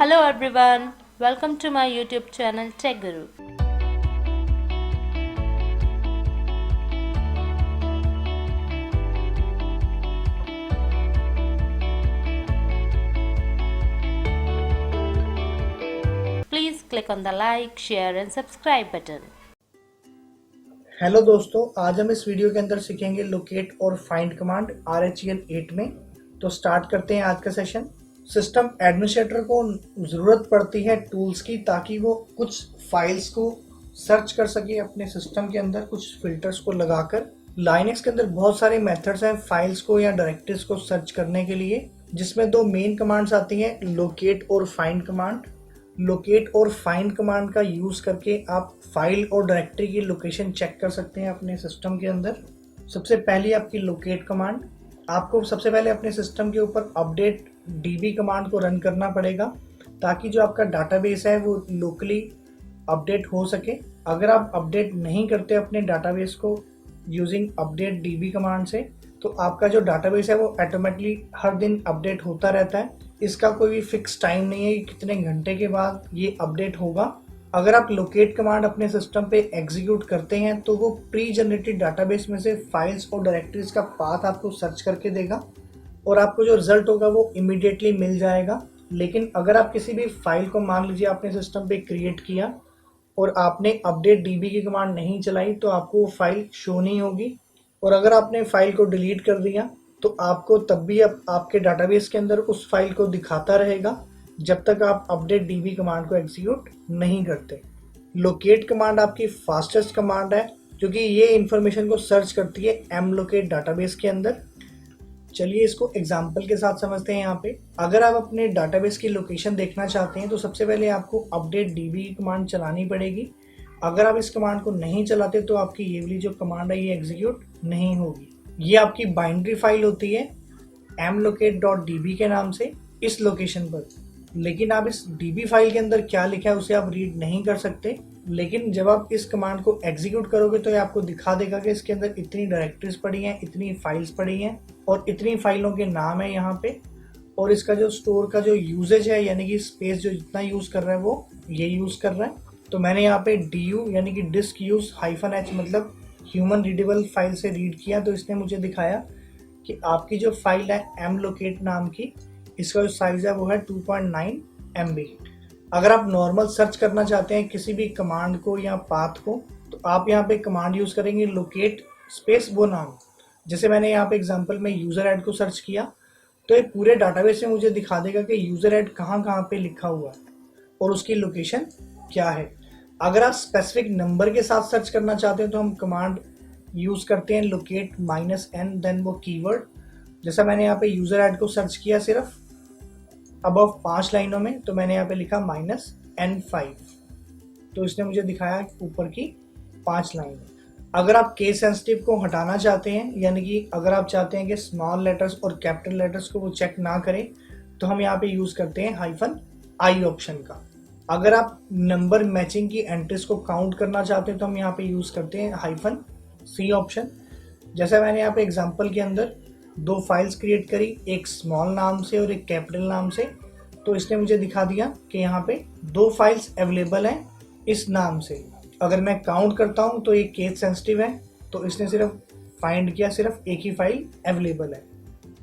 Hello everyone, welcome to my YouTube channel Tech Guru. Please click on the like, share and subscribe button. Hello दोस्तों, आज हम इस video के अंदर सीखेंगे लोकेट और फाइंड कमांड RHEL 8 में। तो स्टार्ट करते हैं आज का सेशन। सिस्टम एडमिनिस्ट्रेटर को ज़रूरत पड़ती है टूल्स की, ताकि वो कुछ फाइल्स को सर्च कर सके अपने सिस्टम के अंदर कुछ फिल्टर्स को लगाकर। लाइनक्स के अंदर बहुत सारे मेथड्स हैं फाइल्स को या डायरेक्टरीज को सर्च करने के लिए, जिसमें दो मेन कमांड्स आती हैं, लोकेट और फाइंड कमांड। लोकेट और फाइंड कमांड का यूज़ करके आप फाइल और डायरेक्टरी की लोकेशन चेक कर सकते हैं अपने सिस्टम के अंदर। सबसे पहली आपकी लोकेट कमांड, आपको सबसे पहले अपने सिस्टम के ऊपर अपडेट DB कमांड को रन करना पड़ेगा, ताकि जो आपका डाटाबेस है वो लोकली अपडेट हो सके। अगर आप अपडेट नहीं करते अपने डाटाबेस को यूजिंग अपडेट DB कमांड से, तो आपका जो डाटाबेस है वो ऑटोमेटिकली हर दिन अपडेट होता रहता है। इसका कोई भी फिक्स टाइम नहीं है कि कितने घंटे के बाद ये अपडेट होगा। अगर आप लोकेट कमांड अपने सिस्टम पे एग्जीक्यूट करते हैं तो वो प्री जनरेटेड डाटाबेस में से फाइल्स और डायरेक्टरीज का पाथ आपको सर्च करके देगा और आपको जो रिजल्ट होगा वो इमीडिएटली मिल जाएगा। लेकिन अगर आप किसी भी फाइल को, मान लीजिए आपने सिस्टम पे क्रिएट किया और आपने अपडेट DB की कमांड नहीं चलाई, तो आपको वो फाइल शो नहीं होगी। और अगर आपने फाइल को डिलीट कर दिया तो आपको तब भी आपके डाटाबेस के अंदर उस फाइल को दिखाता रहेगा, जब तक आप अपडेट DB कमांड को एग्जीक्यूट नहीं करते। लोकेट कमांड आपकी फास्टेस्ट कमांड है, क्योंकि ये इंफॉर्मेशन को सर्च करती है mlocate डाटाबेस के अंदर। चलिए इसको एग्जाम्पल के साथ समझते हैं। यहाँ पे अगर आप अपने डाटाबेस की लोकेशन देखना चाहते हैं तो सबसे पहले आपको अपडेट DB की कमांड चलानी पड़ेगी। अगर आप इस कमांड को नहीं चलाते तो आपकी ये वाली जो कमांड है ये एग्जीक्यूट नहीं होगी। ये आपकी बाइनरी फाइल होती है mlocate.db के नाम से इस लोकेशन पर। लेकिन आप इस DB फाइल के अंदर क्या लिखा है उसे आप रीड नहीं कर सकते। लेकिन जब आप इस कमांड को एग्जीक्यूट करोगे तो ये आपको दिखा देगा कि इसके अंदर इतनी डायरेक्टरीज पड़ी हैं, इतनी फाइल्स पड़ी हैं और इतनी फाइलों के नाम है यहाँ पे। और इसका जो स्टोर का जो यूजेज है, यानी कि स्पेस जो जितना यूज़ कर रहा है वो ये यूज़ कर रहा है। तो मैंने यहाँ पे DU यानी कि डिस्क यूज -H मतलब ह्यूमन रीडेबल फाइल से रीड किया, तो इसने मुझे दिखाया कि आपकी जो फाइल है mlocate नाम की, इसका जो साइज़ है वो है 2.9 MB। अगर आप नॉर्मल सर्च करना चाहते हैं किसी भी कमांड को या पाथ को, तो आप यहाँ पे कमांड यूज़ करेंगे लोकेट स्पेस वो नाम। जैसे मैंने यहाँ पे एग्जांपल में यूज़र ऐड को सर्च किया, तो ये पूरे डाटाबेस में मुझे दिखा देगा कि यूज़र ऐड कहाँ कहाँ पे लिखा हुआ है और उसकी लोकेशन क्या है। अगर आप स्पेसिफिक नंबर के साथ सर्च करना चाहते हैं तो हम कमांड यूज़ करते हैं लोकेट -n देन वो कीवर्ड। जैसा मैंने यहाँ पे यूज़र ऐड को सर्च किया सिर्फ अबव 5 लाइनों में, तो मैंने यहाँ पे लिखा -n5, तो इसने मुझे दिखाया ऊपर की 5 लाइन। अगर आप केस सेंसिटिव को हटाना चाहते हैं, यानी कि अगर आप चाहते हैं कि स्मॉल लेटर्स और कैपिटल लेटर्स को वो चेक ना करें, तो हम यहाँ पे यूज़ करते हैं -i ऑप्शन का। अगर आप नंबर मैचिंग की एंट्रीज को काउंट करना चाहते हैं तो हम यहाँ पे यूज़ करते हैं -c ऑप्शन। जैसा मैंने यहाँ पे एग्जांपल के अंदर दो फाइल्स क्रिएट करी, एक स्मॉल नाम से और एक कैपिटल नाम से, तो इसने मुझे दिखा दिया कि यहाँ पे दो फाइल्स अवेलेबल हैं इस नाम से। अगर मैं काउंट करता हूँ तो ये केस सेंसिटिव है, तो इसने सिर्फ फाइंड किया, सिर्फ एक ही फाइल अवेलेबल है।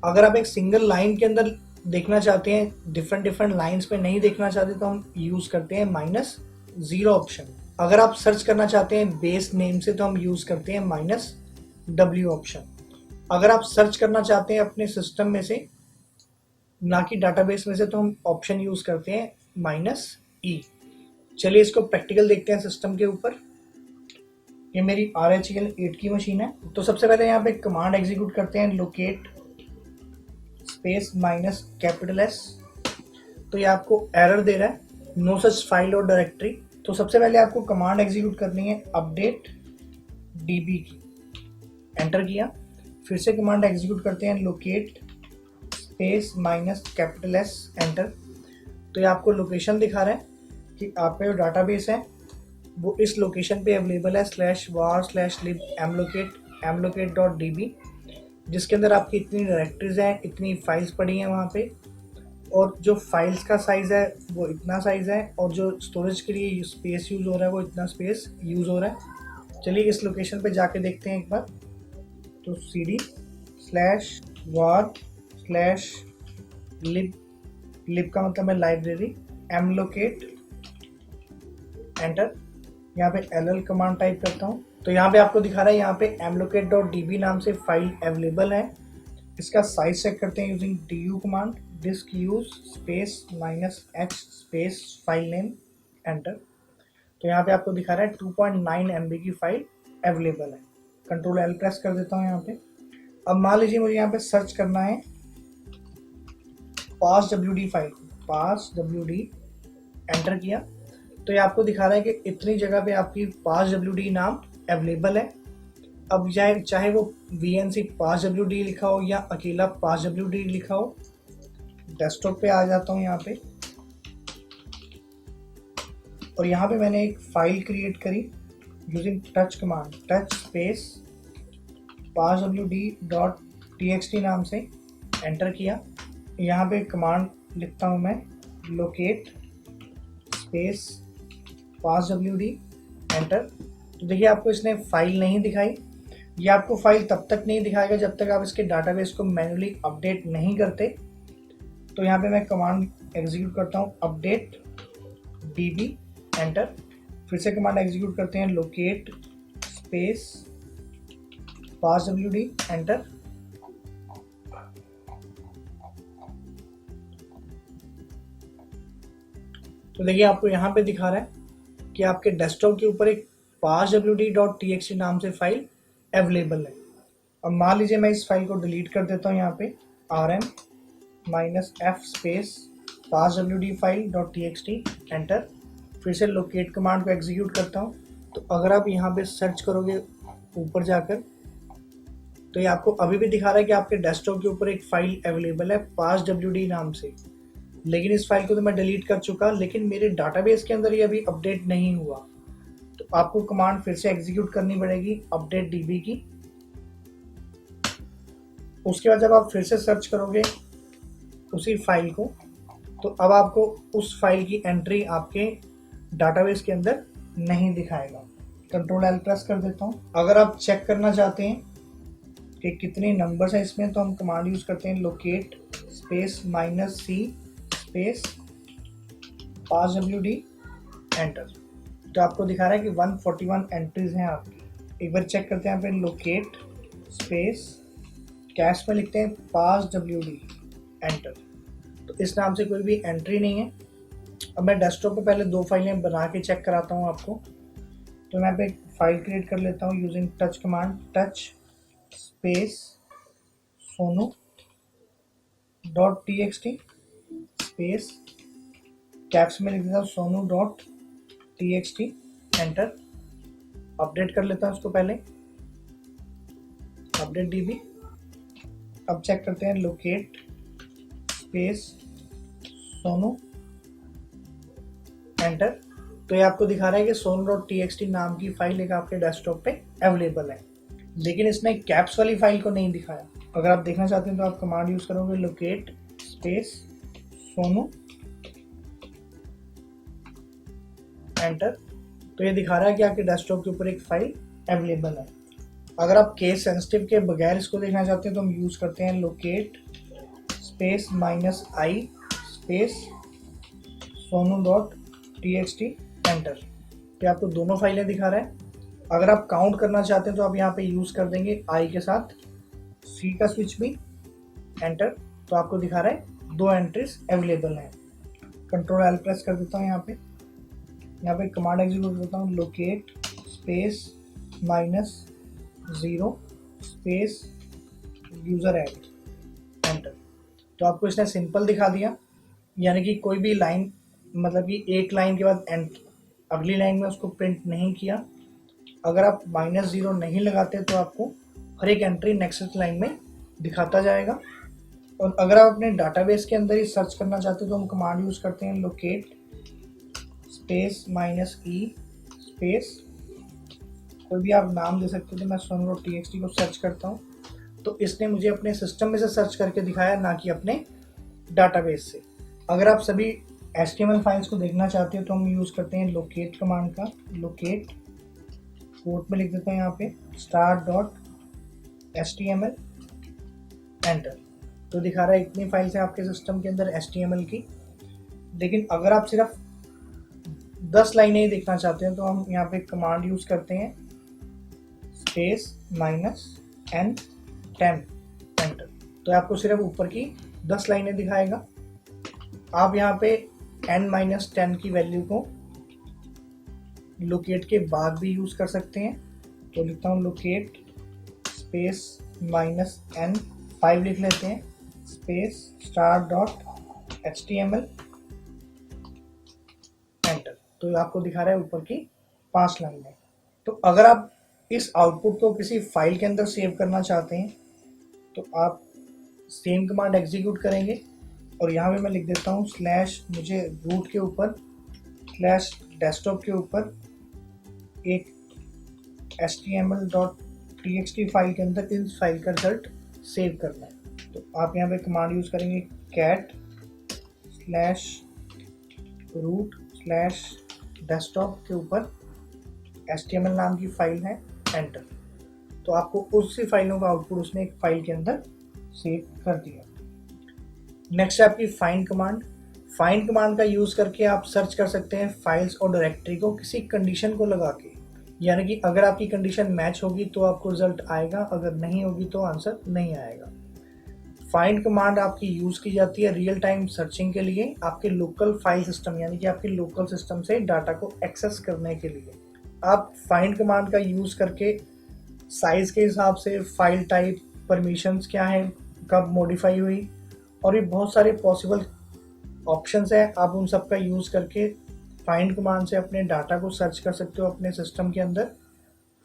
अगर आप एक सिंगल लाइन के अंदर देखना चाहते हैं, डिफरेंट लाइंस पे नहीं देखना चाहते, तो हम यूज़ करते हैं -0 ऑप्शन। अगर आप सर्च करना चाहते हैं बेस नेम से तो हम यूज़ करते हैं -w ऑप्शन। अगर आप सर्च करना चाहते हैं अपने सिस्टम में से, ना कि डाटाबेस में से, तो हम ऑप्शन यूज़ करते हैं -e। चलिए इसको प्रैक्टिकल देखते हैं सिस्टम के ऊपर। ये मेरी RHEL 8 की मशीन है। तो सबसे पहले यहाँ पे कमांड एग्जीक्यूट करते हैं लोकेट स्पेस -S। तो ये आपको एरर दे रहा है, नो सच फाइल और डायरेक्टरी। तो सबसे पहले आपको कमांड एग्जीक्यूट करनी है अपडेट DB की, एंटर किया। फिर से कमांड एग्जीक्यूट करते हैं लोकेट स्पेस -S, एंटर। तो ये आपको लोकेशन दिखा रहा है कि आपका जो डाटाबेस है वो इस लोकेशन पे अवेलेबल है /var/lib mlocate.db, जिसके अंदर आपकी इतनी डायरेक्टरीज हैं, इतनी फाइल्स पड़ी हैं वहाँ पे। और जो फाइल्स का साइज़ है वो इतना साइज़ है, और जो स्टोरेज के लिए स्पेस यूज़ हो रहा है वो इतना स्पेस यूज़ हो रहा है। चलिए इस लोकेशन पे जाके देखते हैं एक बार। तो cd/var/lib, लिब का मतलब है लाइब्रेरी, mlocate, एंटर। यहाँ पे ll कमांड टाइप करता हूँ तो यहाँ पे आपको दिखा रहा है यहाँ पे mlocate.db नाम से फाइल अवेलेबल है। इसका साइज चेक करते हैं using du command, disk use space -h space file name, enter. तो यहाँ पे आपको दिखा रहा है 2.9 MB की फाइल अवेलेबल है। कंट्रोल L प्रेस कर देता हूँ यहाँ पे। अब मान लीजिए मुझे यहाँ पे सर्च करना है parswd फाइल, parswd, एंटर किया तो ये आपको दिखा रहा है कि इतनी जगह पे आपकी parswd नाम अवेलेबल है। अब चाहे वो vnc parswd लिखा हो या अकेला parswd लिखा हो। डेस्कटॉप पे आ जाता हूँ यहाँ पे, और यहाँ पे मैंने एक फाइल क्रिएट करी using touch command, touch space parswd.txt नाम से, एंटर किया। यहाँ पे कमांड लिखता हूँ मैं, लोकेट स्पेस parswd, एंटर। तो देखिए आपको इसने फाइल नहीं दिखाई। ये आपको फाइल तब तक नहीं दिखाएगा जब तक आप इसके डाटाबेस को मैन्युअली अपडेट नहीं करते। तो यहाँ पे मैं कमांड एग्जीक्यूट करता हूँ, अपडेट db, एंटर। फिर से कमांड एग्जीक्यूट करते हैं, लोकेट स्पेस parswd, एंटर। तो देखिए आपको यहाँ पे दिखा रहा है कि आपके डेस्कटॉप के ऊपर एक parswd.txt नाम से फाइल अवेलेबल है। अब मान लीजिए मैं इस फाइल को डिलीट कर देता हूँ, यहाँ पे rm-f space parswd file .txt, enter. फिर से लोकेट कमांड को एग्जीक्यूट करता हूँ। तो अगर आप यहाँ पे सर्च करोगे ऊपर जाकर तो ये आपको अभी भी दिखा रहा है कि आपके डेस्कटॉप के ऊपर एक फाइल अवेलेबल है parswd नाम से, लेकिन इस फाइल को तो मैं डिलीट कर चुका, लेकिन मेरे डाटाबेस के अंदर ये अभी अपडेट नहीं हुआ। तो आपको कमांड फिर से एग्जीक्यूट करनी पड़ेगी, अपडेट db की। उसके बाद जब आप फिर से सर्च करोगे उसी फाइल को तो अब आपको उस फाइल की एंट्री आपके डाटाबेस के अंदर नहीं दिखाएगा। कंट्रोल L प्रेस कर देता हूँ। अगर आप चेक करना चाहते हैं कि कितने नंबर्स हैं इसमें तो हम कमांड यूज़ करते हैं, locate space -c space parswd, enter. तो आपको दिखा रहा है कि 141 एंट्रीज हैं आपकी। एक बार चेक करते हैं यहाँ पे, लोकेट स्पेस कैश में लिखते हैं parswd, एंटर। तो इस नाम से कोई भी एंट्री नहीं है। अब मैं डेस्कटॉप पे पहले दो फाइलें बना के चेक कराता हूँ आपको। तो मैं यहाँ पे एक फाइल क्रिएट कर लेता हूँ using touch command, touch space sonu.txt space caps में लिख देता हूँ sonu.txt, एंटर। अपडेट कर लेता हूँ उसको पहले, अपडेट db। अब चेक करते हैं, लोकेट स्पेस सोनू, एंटर। तो ये आपको दिखा रहा है कि sonu.txt नाम की फाइल एक आपके डेस्कटॉप पे अवेलेबल है, लेकिन इसने कैप्स वाली फाइल को नहीं दिखाया। अगर आप देखना चाहते हैं तो आप कमांड यूज करोगे, लोकेट स्पेस सोनू, एंटर। तो ये दिखा रहा है कि आपके डेस्कटॉप के ऊपर एक फाइल अवेलेबल है। अगर आप केस सेंसिटिव के बगैर इसको देखना चाहते हैं तो हम यूज करते हैं, locate space -i space sonu.txt, enter. तो आपको दोनों फाइलें दिखा रहा है। अगर आप काउंट करना चाहते हैं तो आप यहाँ पे यूज कर देंगे i के साथ c का स्विच भी, एंटर। तो आपको दिखा रहा है 2 एंट्रीज अवेलेबल हैं। कंट्रोल L प्रेस कर देता हूँ यहाँ पे कमांड एग्जीक्यूट करता हूँ, locate space -0 space user add, enter. तो आपको इसने सिंपल दिखा दिया, यानी कि कोई भी लाइन, मतलब कि एक लाइन के बाद अगली लाइन में उसको प्रिंट नहीं किया। अगर आप -0 नहीं लगाते तो आपको हर एक एंट्री नेक्स्ट लाइन में दिखाता जाएगा। और अगर आप अपने डाटाबेस के अंदर ही सर्च करना चाहते हो तो हम कमांड यूज़ करते हैं, लोकेट स्पेस -e स्पेस, कोई भी आप नाम दे सकते हो। तो मैं sonu.txt को सर्च करता हूँ तो इसने मुझे अपने सिस्टम में से सर्च करके दिखाया, ना कि अपने डाटाबेस से। अगर आप सभी HTML फाइल्स को देखना चाहते हो तो हम यूज़ करते हैं लोकेट कमांड का। लोकेट कोट में लिख देते हैं यहाँ पे start.html, एंटर। तो दिखा रहा है इतनी फाइल्स है आपके सिस्टम के अंदर HTML की। लेकिन अगर आप सिर्फ 10 लाइनें ही देखना चाहते हैं तो हम यहाँ पे कमांड यूज़ करते हैं स्पेस -n10, एंटर। तो आपको सिर्फ ऊपर की 10 लाइनें दिखाएगा। आप यहाँ पे n-10 की वैल्यू को लोकेट के बाद भी यूज़ कर सकते हैं। तो लिखता हूँ लोकेट स्पेस -n5 लिख लेते हैं, स्पेस start.html, एंटर। तो आपको दिखा रहा है ऊपर की 5 लाइनें। तो अगर आप इस आउटपुट को किसी फाइल के अंदर सेव करना चाहते हैं तो आप सेम कमांड एग्जीक्यूट करेंगे और यहाँ पे मैं लिख देता हूँ स्लैश, मुझे रूट के ऊपर स्लैश डेस्कटॉप के ऊपर एक html.txt फाइल के अंदर इस फाइल का रिजल्ट सेव करना है। तो आप यहाँ पे कमांड यूज़ करेंगे cat slash root slash desktop के ऊपर HTML नाम की फाइल है, एंटर। तो आपको उसी फाइलों का आउटपुट उसने एक फाइल के अंदर सेव कर दिया। नेक्स्ट है आपकी फाइंड कमांड। फाइंड कमांड का यूज़ करके आप सर्च कर सकते हैं फाइल्स और डायरेक्टरी को किसी कंडीशन को लगा के। यानी कि अगर आपकी कंडीशन मैच होगी तो आपको रिजल्ट आएगा, अगर नहीं होगी तो आंसर नहीं आएगा। फाइंड कमांड आपकी यूज़ की जाती है रियल टाइम सर्चिंग के लिए, आपके लोकल फाइल सिस्टम यानी कि आपके लोकल सिस्टम से डाटा को एक्सेस करने के लिए। आप फाइंड कमांड का यूज़ करके साइज़ के हिसाब से फाइल टाइप, परमिशंस क्या है, कब मॉडिफाई हुई, और भी बहुत सारे पॉसिबल ऑप्शंस हैं। आप उन सब का यूज़ करके फाइंड कमांड से अपने डाटा को सर्च कर सकते हो अपने सिस्टम के अंदर।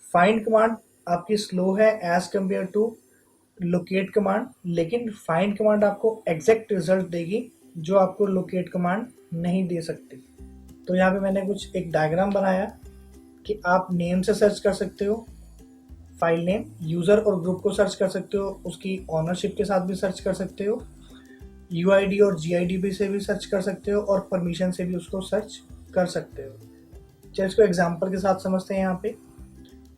फाइंड कमांड आपकी स्लो है as compare to locate command, लेकिन फाइंड कमांड आपको एग्जैक्ट रिजल्ट देगी जो आपको लोकेट कमांड नहीं दे सकती। तो यहाँ पे मैंने कुछ एक डायग्राम बनाया कि आप नेम से सर्च कर सकते हो, फाइल नेम, यूज़र और ग्रुप को सर्च कर सकते हो, उसकी ऑनरशिप के साथ भी सर्च कर सकते हो, UID और GID से भी सर्च कर सकते हो, और परमिशन से भी उसको सर्च कर सकते हो। चलिए इसको एग्जांपल के साथ समझते हैं। यहाँ पे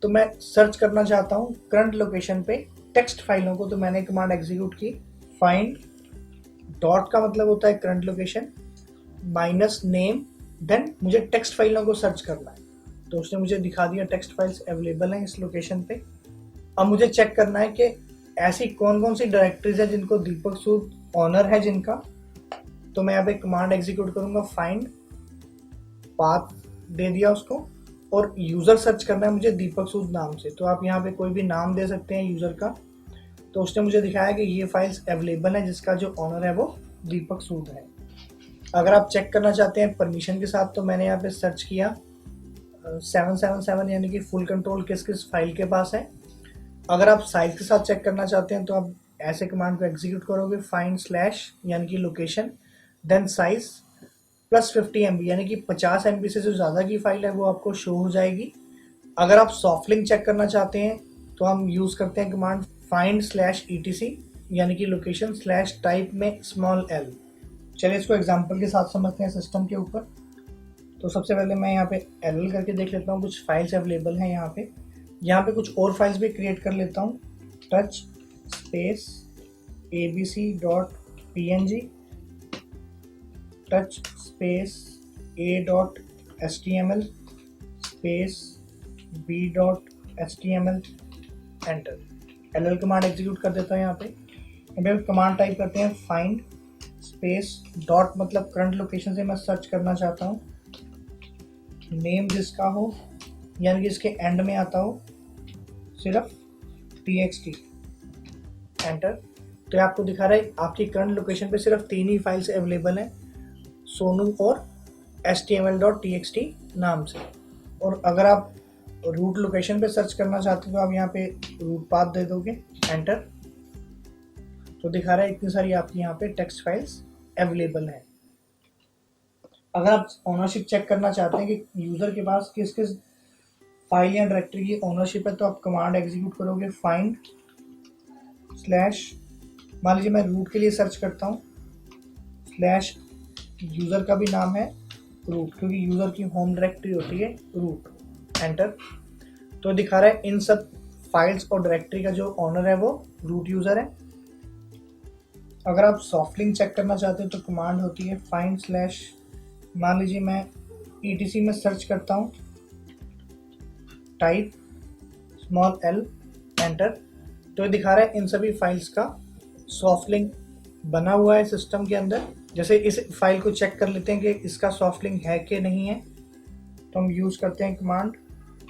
तो मैं सर्च करना चाहता हूँ करंट लोकेशन पे टेक्स्ट फाइलों को, तो मैंने कमांड एग्जीक्यूट की फाइंड, डॉट का मतलब होता है करंट लोकेशन, -name, देन मुझे टेक्स्ट फाइलों को सर्च करना है। तो उसने मुझे दिखा दिया टेक्स्ट फाइल्स अवेलेबल हैं इस लोकेशन पे। अब मुझे चेक करना है कि ऐसी कौन कौन सी डायरेक्टरीज है जिनको दीपक सूद ऑनर है जिनका। तो मैं यहाँ पे कमांड एग्जीक्यूट करूँगा फाइंड, पाथ दे दिया उसको, और यूज़र सर्च करना है मुझे दीपक सूद नाम से। तो आप यहाँ पे कोई भी नाम दे सकते हैं यूज़र का। तो उसने मुझे दिखाया कि ये फाइल्स अवेलेबल हैं जिसका जो ऑनर है वो दीपक सूद है। अगर आप चेक करना चाहते हैं परमिशन के साथ तो मैंने यहाँ पे सर्च किया 777 यानी कि फुल कंट्रोल किस किस फाइल के पास है। अगर आप साइज के साथ चेक करना चाहते हैं तो आप ऐसे कमांड को एग्जीक्यूट करोगे फाइंड स्लैश यानी कि लोकेशन, देन साइज +50 MB यानी कि 50 MB से जो ज़्यादा की फाइल है वो आपको शो हो जाएगी। अगर आप सॉफ्ट लिंक चेक करना चाहते हैं तो हम यूज़ करते हैं कमांड फाइंड स्लैश ETC यानी कि लोकेशन स्लैश टाइप में l। चलिए इसको एग्जाम्पल के साथ समझते हैं सिस्टम के ऊपर। तो सबसे पहले मैं यहाँ पे LL करके देख लेता हूँ, कुछ फाइल्स अवेलेबल हैं यहाँ पे कुछ और फाइल्स भी क्रिएट कर लेता हूँ। Touch space abc.png, touch space a.html space b.html, enter. LL command execute कर देता हूँ। यहाँ पे कमांड टाइप करते हैं फाइंड स्पेस डॉट मतलब करंट लोकेशन से मैं सर्च करना चाहता हूँ, नेम जिसका हो यानी कि इसके एंड में आता हो सिर्फ txt, एंटर। तो आपको दिखा रहा है आपकी करंट लोकेशन पे सिर्फ 3 ही फाइल्स अवेलेबल हैं, सोनू और html.txt नाम से। और अगर आप रूट लोकेशन पे सर्च करना चाहते हो तो आप यहाँ पे रूट पाथ दे दोगे, एंटर। तो दिखा रहा है इतनी सारी आपकी यहाँ पे टेक्स्ट फाइल्स अवेलेबल हैं। अगर आप ऑनरशिप चेक करना चाहते हैं कि यूज़र के पास किस किस फाइल या डायरेक्टरी की ऑनरशिप है तो आप कमांड एग्जीक्यूट करोगे फाइंड स्लैश, मान लीजिए मैं रूट के लिए सर्च करता हूँ, स्लैश यूज़र का भी नाम है रूट, क्योंकि यूज़र की होम डायरेक्टरी होती है रूट। एंटर। तो दिखा रहा है इन सब फाइल्स और डायरेक्टरी का जो ऑनर है वो रूट यूज़र है। अगर आप सॉफ्ट लिंक चेक करना चाहते हो तो कमांड होती है फाइंड स्लैश, मान लीजिए मैं ETC में सर्च करता हूँ, टाइप स्मॉल l, एंटर। तो ये दिखा रहा है इन सभी फाइल्स का सॉफ्ट लिंक बना हुआ है सिस्टम के अंदर। जैसे इस फाइल को चेक कर लेते हैं कि इसका सॉफ्ट लिंक है कि नहीं है, तो हम यूज़ करते हैं कमांड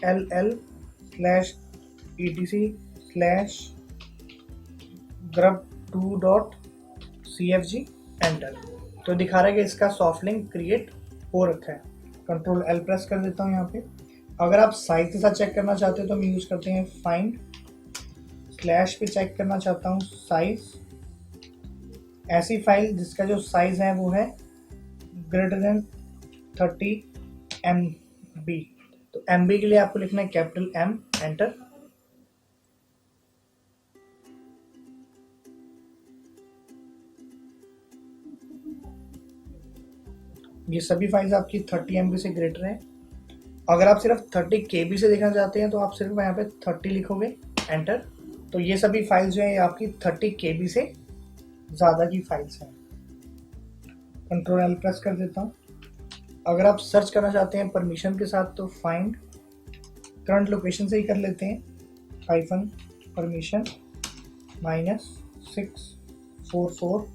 ll/etc/grub2.cfg, एंटर। तो दिखा रहा है कि इसका सॉफ्ट लिंक क्रिएट हो रखा है। कंट्रोल L प्रेस कर देता हूँ यहाँ पे। अगर आप साइज के साथ चेक करना चाहते हो तो हम यूज़ करते हैं फाइंड स्लैश पे चेक करना चाहता हूँ साइज, ऐसी फाइल जिसका जो साइज है वो है ग्रेटर देन 30 MB। तो MB के लिए आपको लिखना है कैपिटल M, एंटर। ये सभी फाइल्स आपकी 30 MB से ग्रेटर है। अगर आप सिर्फ 30 KB से देखना चाहते हैं तो आप सिर्फ यहाँ पे 30 लिखोगे, एंटर। तो ये सभी फाइल्स जो है ये आपकी 30 KB से ज़्यादा की फाइल्स हैं। कंट्रोल L प्रेस कर देता हूँ। अगर आप सर्च करना चाहते हैं परमिशन के साथ तो फाइंड करंट लोकेशन से ही कर लेते हैं, -permission -644,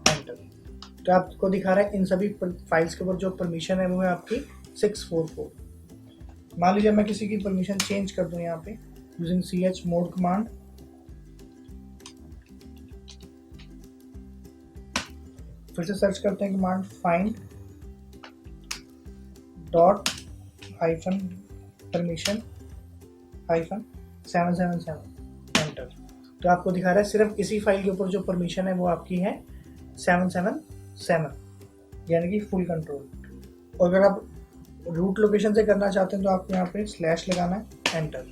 एंटर। तो आपको दिखा रहा है इन सभी फाइल्स के ऊपर जो परमिशन है वो है आपकी 644। मान लीजिए मैं किसी की परमिशन चेंज कर दूं यहाँ पे यूजिंग chmod कमांड, फिर से सर्च करते हैं कमांड फाइंड .-permission -777, एंटर। तो आपको दिखा रहा है सिर्फ इसी फाइल के ऊपर जो परमिशन है वो आपकी है 777, यानी कि फुल कंट्रोल। और अगर आप रूट लोकेशन से करना चाहते हैं तो आपको यहाँ पे स्लैश लगाना है, एंटर।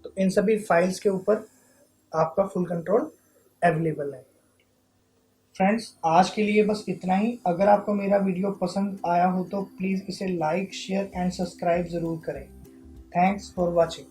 तो इन सभी फाइल्स के ऊपर आपका फुल कंट्रोल अवेलेबल है। फ्रेंड्स, आज के लिए बस इतना ही। अगर आपको मेरा वीडियो पसंद आया हो तो प्लीज़ इसे लाइक, शेयर एंड सब्सक्राइब ज़रूर करें। Thanks for watching.